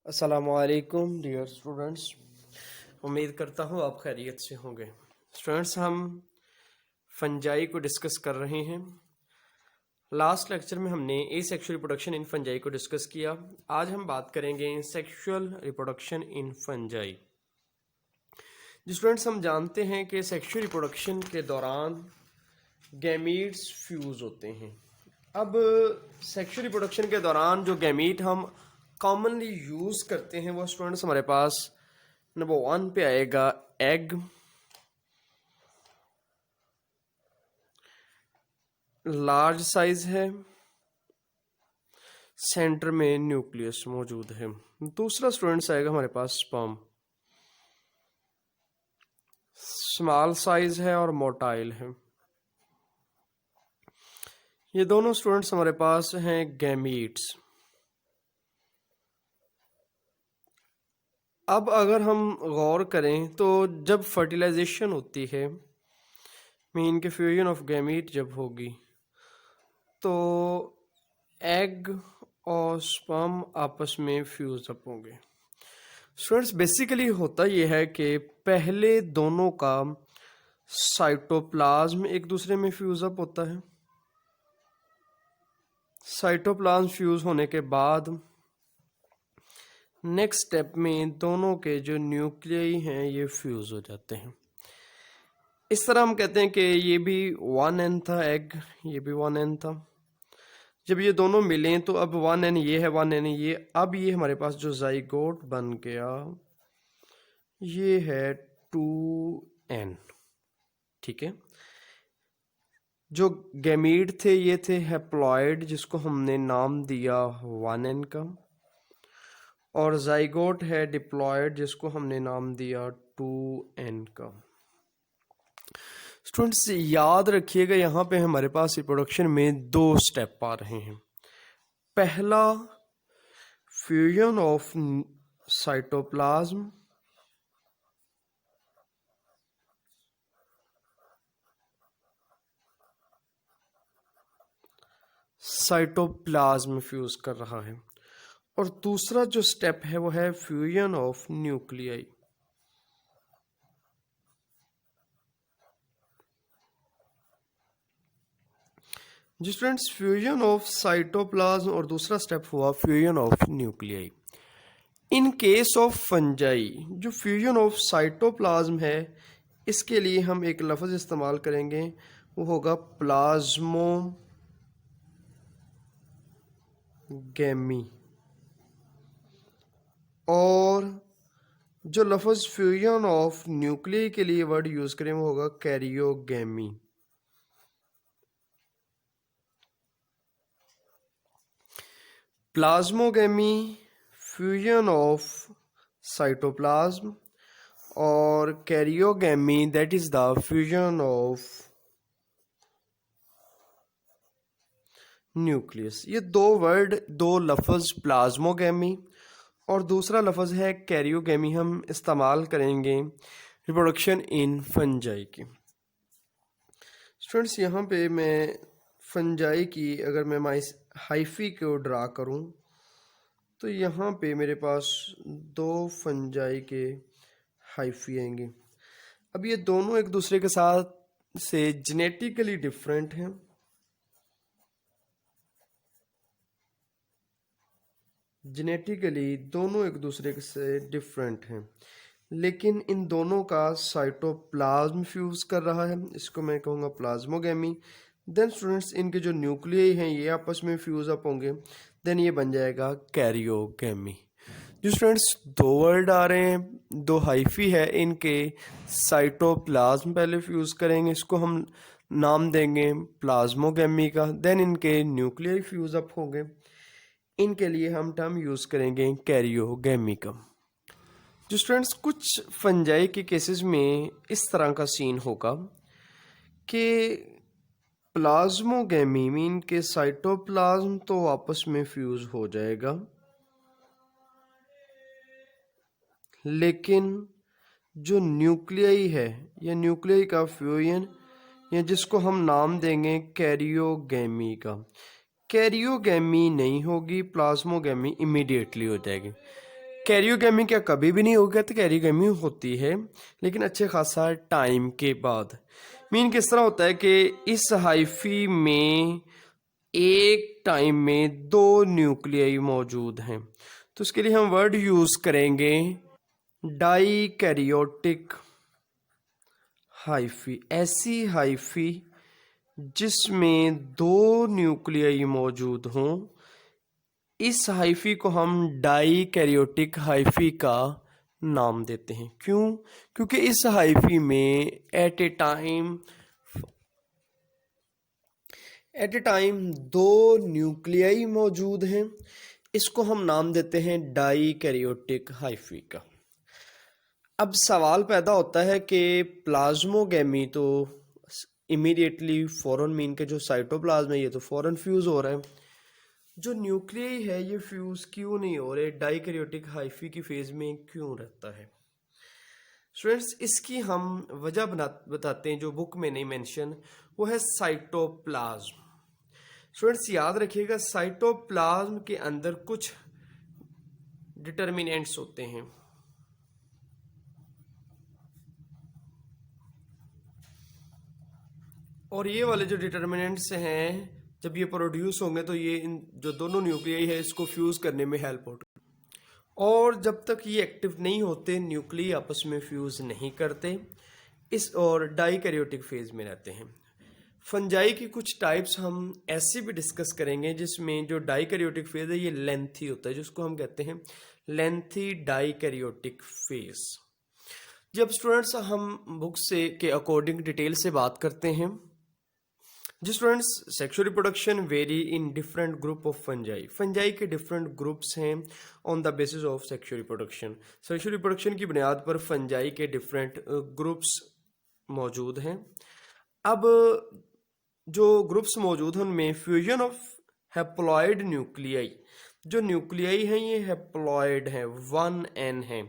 अस्सलामुअलैकुम dear students. उम्मीद करता हूँ आप खैरियत से होंगे। स्टूडेंट्स, हम फंजाई को डिस्कस कर रहे हैं। लास्ट लेक्चर में हमने एसेक्सुअल रिप्रोडक्शन इन फंजाई को डिस्कस किया। आज हम बात करेंगे सेक्सुअल रिप्रोडक्शन इन फंजाई। जी स्टूडेंट्स, हम जानते हैं कि सेक्सुअल रिप्रोडक्शन के दौरान गैमीट्स फ्यूज होते हैं। अब सेक्सुअल रिप्रोडक्शन के दौरान जो गैमीट हम कॉमनली यूज़ करते हैं वो स्टूडेंट्स हमारे पास नंबर 1 पे आएगा एग, लार्ज साइज है, सेंटर में न्यूक्लियस मौजूद है। दूसरा स्टूडेंट्स आएगा हमारे पास स्पर्म, स्मॉल साइज है और मोटाइल है। ये दोनों स्टूडेंट्स हमारे पास हैं गैमीट्स। अब अगर हम गौर करें तो जब फर्टिलाइजेशन होती है, मीन के फ्यूजन ऑफ गैमीट जब होगी, तो एग और स्पर्म आपस में फ्यूज अप होंगे। स्टूडेंट्स, बेसिकली होता यह है कि पहले दोनों का साइटोप्लाज्म एक दूसरे में फ्यूज अप होता है। साइटोप्लाज्म फ्यूज होने के बाद नेक्स्ट स्टेप में दोनों के जो न्यूक्लियाई हैं ये फ्यूज हो जाते हैं। इस तरह हम कहते हैं कि ये भी 1n था एग, ये भी 1n था। जब ये दोनों मिलें तो अब 1n ये है, 1n ये, अब ये हमारे पास जो जाइगोट बन गया ये है 2n। ठीक है, जो गैमीट थे ये थे हैप्लॉइड, जिसको हमने नाम दिया 1n का, और जाइगोट है डिप्लॉयड, जिसको हमने नाम दिया 2n का। स्टूडेंट्स, याद रखिएगा यहाँ पे हमारे पास रिप्रोडक्शन में दो स्टेप आ रहे हैं। पहला fusion of cytoplasm, cytoplasm fuse कर रहा है, और दूसरा जो स्टेप है वो है फ्यूजन ऑफ न्यूक्लियाई। जी स्टूडेंट्स, फ्यूजन ऑफ साइटोप्लाज्म और दूसरा स्टेप हुआ fusion of nuclei. In case of fungi जो फ्यूजन ऑफ साइटोप्लाज्म है, इसके लिए हम एक लफ्ज़ इस्तेमाल करेंगे, वो होगा प्लाज्मोगैमी। और जो लफ्ज़ फ्यूजन ऑफ न्यूक्लियाई के लिए वर्ड यूज़ करें वो होगा karyogamy. Plasmogamy fusion of cytoplasm, और karyogamy that is the fusion of nucleus. ये दो वर्ड, दो लफ्ज़ प्लाज्मोगैमी और दूसरा लफ्ज़ है कैरियोगैमी, हम इस्तेमाल करेंगे रिप्रोडक्शन इन फंजाई की। स्टूडेंट्स, यहाँ पे मैं फंजाई की अगर मैं हाइफी को ड्रा करूँ तो यहाँ पे मेरे पास दो फंजाई के हाइफी आएंगे। अब ये दोनों एक दूसरे के साथ से जेनेटिकली डिफरेंट हैं, जेनेटिकली दोनों एक दूसरे से डिफरेंट हैं, लेकिन इन दोनों का साइटोप्लाज्म फ्यूज कर रहा है, इसको मैं कहूँगा प्लाज्मोगैमी। देन स्टूडेंट्स, इनके जो न्यूक्लियाई हैं ये आपस में फ्यूज अप होंगे, देन ये बन जाएगा कैरियोगैमी। जो स्टूडेंट्स दो वर्ड आ रहे हैं, दो हाइफी है, इनके साइटोप्लाज्म पहले फ्यूज करेंगे, इसको हम नाम देंगे प्लाज्मोगैमी का। देन इनके न्यूक्लियाई फ्यूज अप होंगे, इनके लिए हम टर्म यूज करेंगे कैरियोगैमी का। जो स्टूडेंट्स कुछ फंजाई के केसेस में इस तरह का सीन होगा कि प्लाज्मोगैमी मीन के साइटोप्लाज्म तो आपस में फ्यूज हो जाएगा, लेकिन जो न्यूक्लियाई है या न्यूक्लियाई का फ्यूजन, या जिसको हम नाम देंगे कैरियोगैमी का, कैरियोगैमी नहीं होगी, प्लाज्मोगैमी इमीडिएटली हो जाएगी। कैरियोगेमी क्या कभी भी नहीं होगा? तो कैरियोगेमी होती है, लेकिन अच्छे खासा टाइम के बाद। मीन किस तरह होता है कि इस हाइफी में एक टाइम में दो न्यूक्लियाई मौजूद हैं, तो उसके लिए हम वर्ड यूज करेंगे डाई कैरियोटिक हाइफी। ऐसी हाइफी जिसमें दो न्यूक्लियाई मौजूद हों, इस हाइफी को हम डाई कैरियोटिक हाइफी का नाम देते हैं। क्यों? क्योंकि इस हाइफी में एट ए टाइम दो न्यूक्लियाई मौजूद हैं। इसको हम नाम देते हैं डाई कैरियोटिक हाइफी का। अब सवाल पैदा होता है कि प्लाज्मोगेमी तो इमीडिएटली फॉरन मीन के जो साइटोप्लाज्म है ये तो फॉरन फ्यूज हो रहा है, जो न्यूक्लियाई है ये फ्यूज क्यों नहीं हो रहे? डाइकैरियोटिक हाइफी की फेज में क्यों रहता है? स्टूडेंट्स, इसकी हम वजह बताते हैं जो बुक में नहीं मेंशन, वो है साइटोप्लाज्म। स्टूडेंट्स याद रखिएगा, साइटोप्लाज्म के अंदर कुछ डिटर्मिनेंट्स होते हैं। और ये वाले जो डिटर्मिनेंट्स हैं, जब ये प्रोड्यूस होंगे तो ये इन जो दोनों न्यूक्लियाई है इसको फ्यूज करने में हेल्प होगी। और जब तक ये एक्टिव नहीं होते, न्यूक्लियाई आपस में फ्यूज नहीं करते, इस और डाइकैरियोटिक फेज में रहते हैं। फंजाई की कुछ टाइप्स हम ऐसे भी डिस्कस करेंगे जिसमें जो डाइकैरियोटिक फेज है ये लेंथी होता है, जिसको हम कहते हैं लेंथी डाइकैरियोटिक फेज। जब स्टूडेंट्स हम बुक से के अकॉर्डिंग डिटेल से बात करते हैं, जी students, sexual reproduction very in different group of fungi. Fungi के डिफरेंट ग्रुप्स हैं on the basis of sexual reproduction. Sexual reproduction की बुनियाद पर फंजाई के डिफरेंट ग्रुप्स मौजूद हैं। अब जो ग्रुप्स मौजूद हैं उनमें फ्यूजन ऑफ हैप्लॉइड न्यूक्लियाई, जो न्यूक्लियाई हैं ये हैप्लॉइड हैं, 1n है,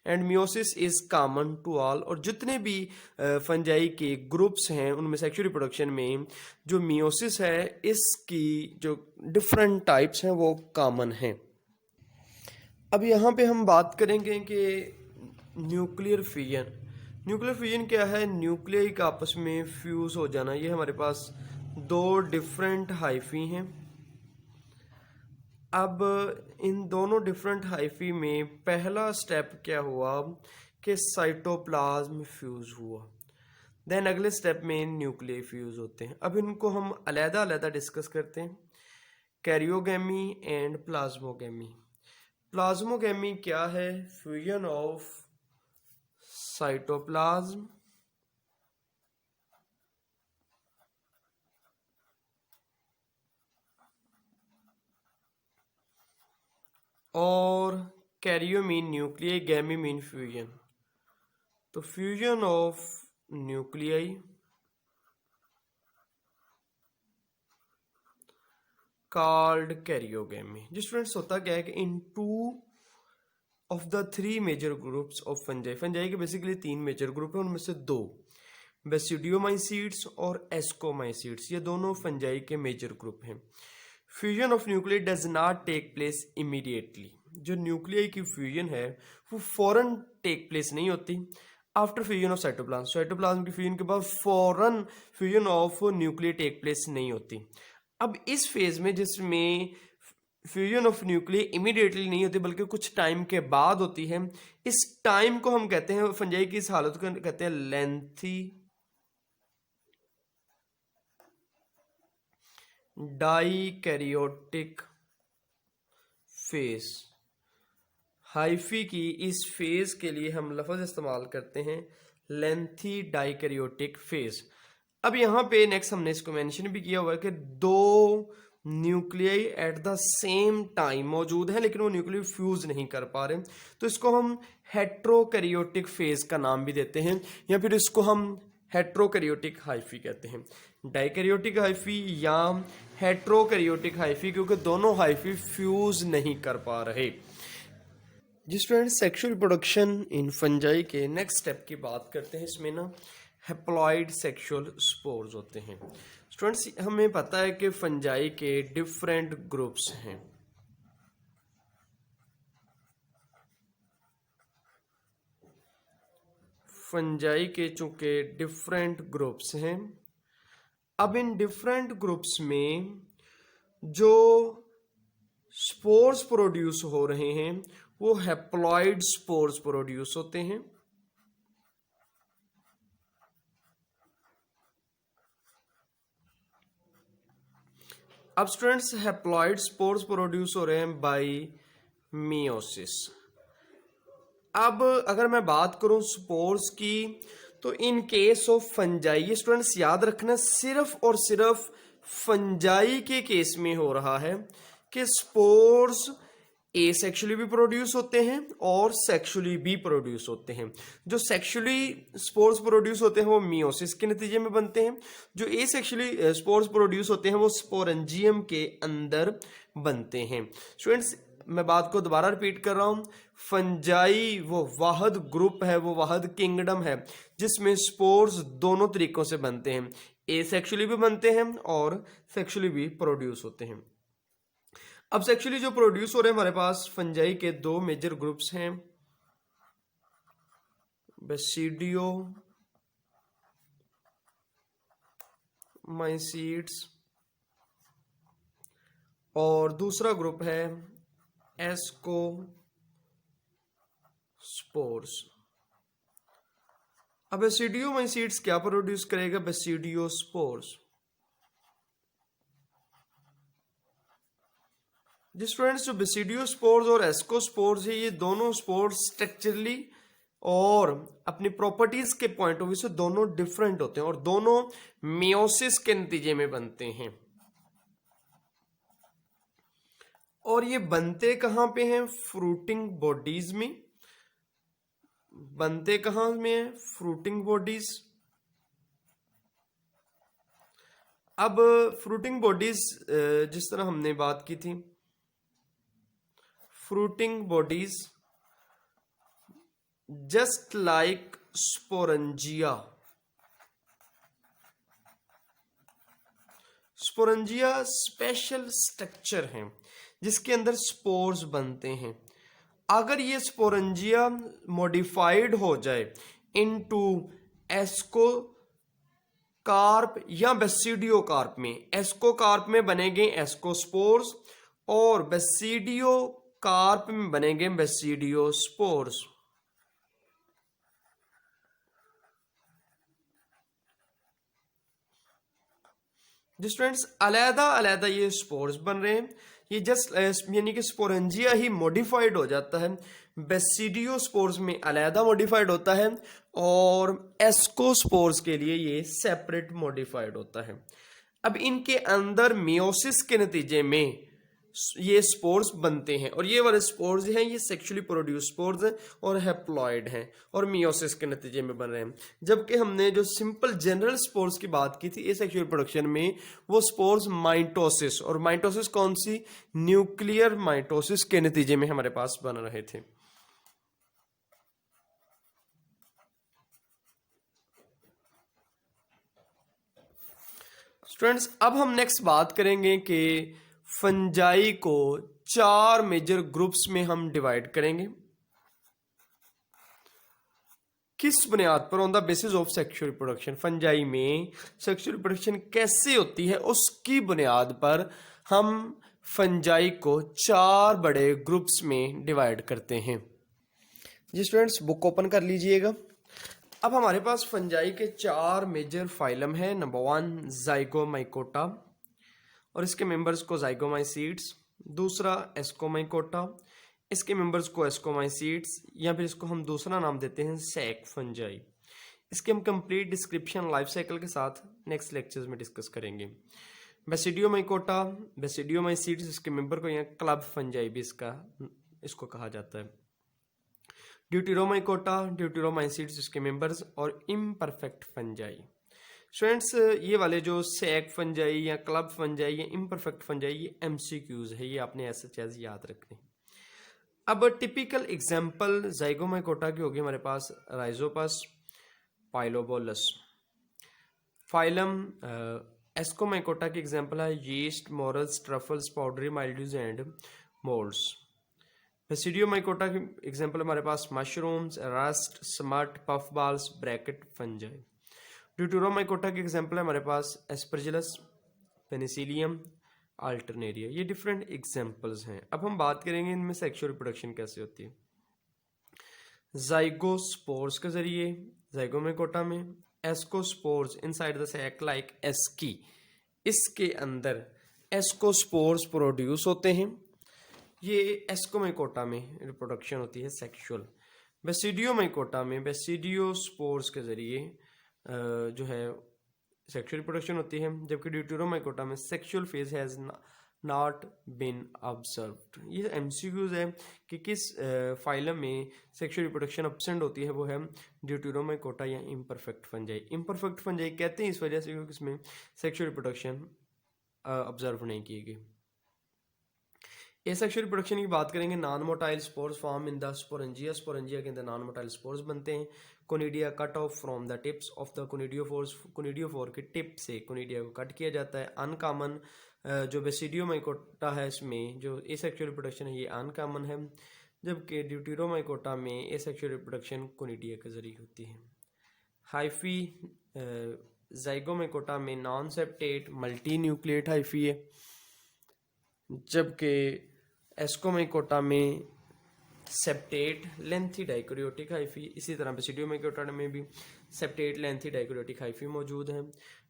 and meiosis is common to all. और जितने भी फंजाई के ग्रुप्स हैं उनमें सेक्सुअल रिप्रोडक्शन में जो मियोसिस है इसकी जो डिफरेंट टाइप्स हैं वो कॉमन हैं। अब यहाँ पे हम बात करेंगे कि न्यूक्लियर फ्यूजन। न्यूक्लियर फ्यूजन क्या है? न्यूक्लियाई का आपस में फ्यूज हो जाना। ये हमारे पास दो डिफरेंट हाइफी हैं। अब इन दोनों डिफरेंट हाइफी में पहला स्टेप क्या हुआ कि साइटोप्लाज्म फ्यूज हुआ, देन अगले स्टेप में न्यूक्लियाई फ्यूज होते हैं। अब इनको हम अलग-अलग डिस्कस करते हैं, कैरियोगेमी एंड प्लाज्मोगेमी। प्लाज्मोगेमी क्या है? फ्यूजन ऑफ साइटोप्लाज्म और karyo mean nuclei, gamy mean fusion. तो fusion of nuclei called karyogamy. जी स्टूडेंट्स, होता क्या है कि in two of the three major groups of fungi, fungi के बेसिकली तीन मेजर ग्रुप हैं, उनमें से दो बेसिडियोमाइसीड्स और एस्कोमाइसीड्स, ये दोनों फंजाई के मेजर ग्रुप हैं। Fusion of nuclei does not take place immediately. जो न्यूक्लियाई की फ्यूजन है वो फौरन टेक प्लेस नहीं होती। After fusion of cytoplasm, cytoplasm की फ्यूजन के बाद फौरन fusion of nuclei take place नहीं होती। अब इस फेज में जिसमें फ्यूजन ऑफ न्यूक्लियाई इमीडिएटली नहीं होती बल्कि कुछ टाइम के बाद होती है, इस टाइम को हम कहते हैं, फंजाई की इस हालत को कहते हैं लेंथी डाइकैरियोटिक फेज। हाइफी की इस फेज के लिए हम लफ्ज इस्तेमाल करते हैं लेंथी डाइकैरियोटिक फेज। अब यहाँ पे नेक्स्ट हमने इसको मेंशन भी किया हुआ है कि दो nuclei at the same time मौजूद हैं लेकिन वो न्यूक्लियाई फ्यूज नहीं कर पा रहे, तो इसको हम हेट्रोकैरियोटिक फेज का नाम भी देते हैं, या फिर इसको हम हेट्रोकैरियोटिक हाइफी कहते हैं। डाइकैरियोटिक हाइफी या हेट्रोकैरियोटिक हाइफी, क्योंकि दोनों हाइफी फ्यूज नहीं कर पा रहे। जी student, sexual reproduction in fungi के नेक्स्ट स्टेप की बात करते हैं। इसमें ना हैप्लॉइड सेक्सुअल स्पोर्स होते हैं। स्टूडेंट्स, हमें पता है कि फंजाई के डिफरेंट ग्रुप्स हैं। फंजाई के चूंकि डिफरेंट ग्रुप्स हैं, अब इन डिफरेंट ग्रुप्स में जो स्पोर्स प्रोड्यूस हो रहे हैं वो हैप्लॉइड स्पोर्स प्रोड्यूस होते हैं। अब स्टूडेंट्स हैप्लॉइड स्पोर्स प्रोड्यूस हो रहे हैं बाय मियोसिस। अब अगर मैं बात करूं स्पोर्स की, तो इन केस ऑफ फंजाई, स्टूडेंट्स याद रखना सिर्फ और सिर्फ फंजाई के केस में हो रहा है कि स्पोर्स एसेक्सुअली भी प्रोड्यूस होते हैं और सेक्सुअली भी प्रोड्यूस होते हैं। जो सेक्सुअली स्पोर्स प्रोड्यूस होते हैं वो मियोसिस के नतीजे में बनते हैं, जो एसेक्सुअली स्पोर्स प्रोड्यूस होते हैं वो स्पोरेंजियम के अंदर बनते हैं। स्टूडेंट्स मैं बात को दोबारा रिपीट कर रहा हूं, फंजाई वो वाहद ग्रुप है, वो वाहद किंगडम है जिसमें स्पोर्स दोनों तरीकों से बनते हैं, एसेक्सुअली भी बनते हैं और सेक्सुअली भी प्रोड्यूस होते हैं। अब सेक्सुअली जो प्रोड्यूस हो रहे हैं हमारे पास फंजाई के दो मेजर ग्रुप्स हैं, बेसिडियो माइसीड्स और दूसरा ग्रुप है एस्कोस्पोर्स। अब बेसिडियो माइसीड्स क्या प्रोड्यूस करेगा? Basidiospores. जी स्टूडेंट्स, जो बेसिडियो स्पोर्स और एस्कोस्पोर्स है ये दोनों स्पोर्स स्ट्रक्चरली और अपनी प्रॉपर्टीज के पॉइंट ऑफ व्यू से दोनों डिफरेंट होते हैं और दोनों मियोसिस के नतीजे में बनते हैं। और ये बनते कहां पे हैं? फ्रूटिंग बॉडीज में। बनते कहां में है? Fruiting bodies. अब फ्रूटिंग बॉडीज जिस तरह हमने बात की थी, fruiting bodies just like sporangia. Sporangia special structure है जिसके अंदर स्पोर्स बनते हैं। अगर ये स्पोरेंजिया मॉडिफाइड हो जाए इनटू एस्कोकार्प या बेसिडियोकार्प में, एस्कोकार्प में बनेंगे एस्कोस्पोर्स और बेसिडियोकार्प में बनेंगे बेसिडियोस्पोर्स। जो स्टूडेंट्स अलहदा अलहदा ये स्पोर्स बन रहे हैं, ये जस्ट यानी कि स्पोरेंजिया ही मॉडिफाइड हो जाता है, बेसिडियोस्पोर्स में अलहदा मॉडिफाइड होता है और एस्कोस्पोर्स के लिए ये सेपरेट मॉडिफाइड होता है। अब इनके अंदर मियोसिस के नतीजे में ये स्पोर्स बनते हैं और ये वाले स्पोर्स हैं ये सेक्सुअली प्रोड्यूस स्पोर्स हैं और हैप्लॉइड हैं और मियोसिस के नतीजे में बन रहे हैं। जबकि हमने जो सिंपल जनरल स्पोर्स की बात की थी एसेक्सुअल प्रोडक्शन में, वो स्पोर्स माइटोसिस, और माइटोसिस कौन सी? न्यूक्लियर माइटोसिस के नतीजे में हमारे पास बन रहे थे। स्टूडेंट्स अब हम नेक्स्ट बात करेंगे कि फंजाई को 4 मेजर ग्रुप्स में हम डिवाइड करेंगे। किस बुनियाद पर? On the basis of sexual reproduction. Fungi में सेक्सुअल रिप्रोडक्शन कैसे होती है उसकी बुनियाद पर हम फंजाई को 4 बड़े ग्रुप्स में डिवाइड करते हैं। जी स्टूडेंट्स बुक ओपन कर लीजिएगा। अब हमारे पास फंजाई के 4 मेजर फाइलम है। नंबर 1 जाइगोमाइकोटा और इसके मेंबर्स को जाइगोमाइसीड्स। दूसरा एस्कोमाइकोटा, इसके मेंबर्स को एस्कोमाइसीड्स या फिर इसको हम दूसरा नाम देते हैं सैक फंजाई। इसके हम कंप्लीट डिस्क्रिप्शन लाइफ साइकिल के साथ नेक्स्ट लेक्चर्स में डिस्कस करेंगे। बेसिडियोमाइकोटा, बेसिडियोमाइसीड्स, इसके मेंबर को यहाँ क्लब फंजाई भी इसको कहा जाता है। ड्यूटेरोमाइकोटा, ड्यूटेरोमाइसीड्स इसके मेंबर्स और इम्परफेक्ट फंजाई। स्टूडेंट्स ये वाले जो सैक फंजाई या क्लब फंजाई या इम्परफेक्ट फंजाई ये एमसीक्यूज है, ये आपने ऐसे चीज याद रखने। अब टिपिकल एग्जांपल जाइगोमाइकोटा की होगी हमारे पास राइजोपस, पाइलोबोलस। फाइलम एस्कोमाइकोटा की एग्जांपल है yeast, morels, truffles, powdery mildews and moulds. Basidiomycota की एग्जांपल हमारे पास mushrooms, rust, smut, puff balls, bracket, fungi. Deuteromycota की एग्जांपल है हमारे पास एस्परजिलस, पेनिसिलियम, अल्टरनेरिया। ये डिफरेंट एग्जांपल्स हैं। अब हम बात करेंगे इनमें सेक्सुअल रिप्रोडक्शन कैसे होती है। जाइगोस्पोर्स के जरिए जाइगोमाइकोटा में, ascospores inside the sac like asci, इसके अंदर एस्कोस्पोर्स प्रोड्यूस होते हैं। ये एस्कोमाइकोटा में रिप्रोडक्शन होती है सेक्सुअल। बेसिडियोमाइकोटा में बेसिडियोस्पोर्स के जरिए जो है सेक्सुअल रिप्रोडक्शन होती है, जबकि ड्यूटेरोमाइकोटा में sexual phase has not been observed. ये एमसीक्यूज है कि किस फाइलम में सेक्सुअल रिप्रोडक्शन एब्सेंट होती है, वो है ड्यूटेरोमाइकोटा या इम्परफेक्ट फंजाई। इम्परफेक्ट फंजाई कहते हैं इस वजह से क्योंकि इसमें सेक्सुअल रिप्रोडक्शन ऑब्जर्व नहीं की गई। एसेक्सुअल रिप्रोडक्शन की बात करेंगे। Non motile spores form in the sporangia, sporangia के अंदर नॉन मोटाइल स्पोर्स बनते हैं। Conidia cut off from the tips of the कोनिडियोफोर्स, conidiophore के टिप से कोनिडिया को कट किया जाता है। अनकॉमन जो बेसिडियोमाइकोटा है इसमें जो एसेक्सुअल रिप्रोडक्शन है ये अनकॉमन है, जबकि ड्यूटेरोमाइकोटा में एसेक्सुअल रिप्रोडक्शन कोनिडिया के जरिए होती है। हाइफी जाइगोमाइकोटा में non septate multi nucleate hyphae है, जबकि एस्कोमाइकोटा में सेप्टेट लेंथी डाइकोरियोटिक हाइफी। इसी तरह बेसिडियोमाइकोटा में भी सेप्टेट लेंथी डाइकोरियोटिक हाइफी मौजूद है।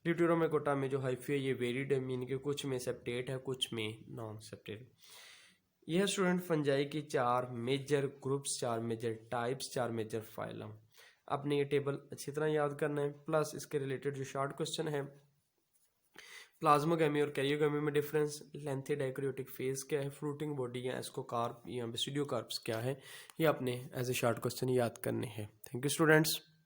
ड्यूटेरोमाइकोटा में जो हाइफी है ये वेरिड है, मीन के कुछ में सेप्टेट है कुछ में नॉन सेप्टेट। यह स्टूडेंट फंजाई की 4 major groups, 4 major types, 4 major phylum. आपने ये टेबल अच्छी तरह याद करना है, प्लस इसके रिलेटेड जो शॉर्ट क्वेश्चन है प्लाज्मोगैमी और कैरियोगैमी में डिफरेंस, लेंथी डाइकोरियोटिक फेज क्या है, फ्रूटिंग बॉडी या एस्कोकार्प या बेसिडियोकार्प्स क्या है, ये आपने एज ए शॉर्ट क्वेश्चन याद करने हैं। Thank you students.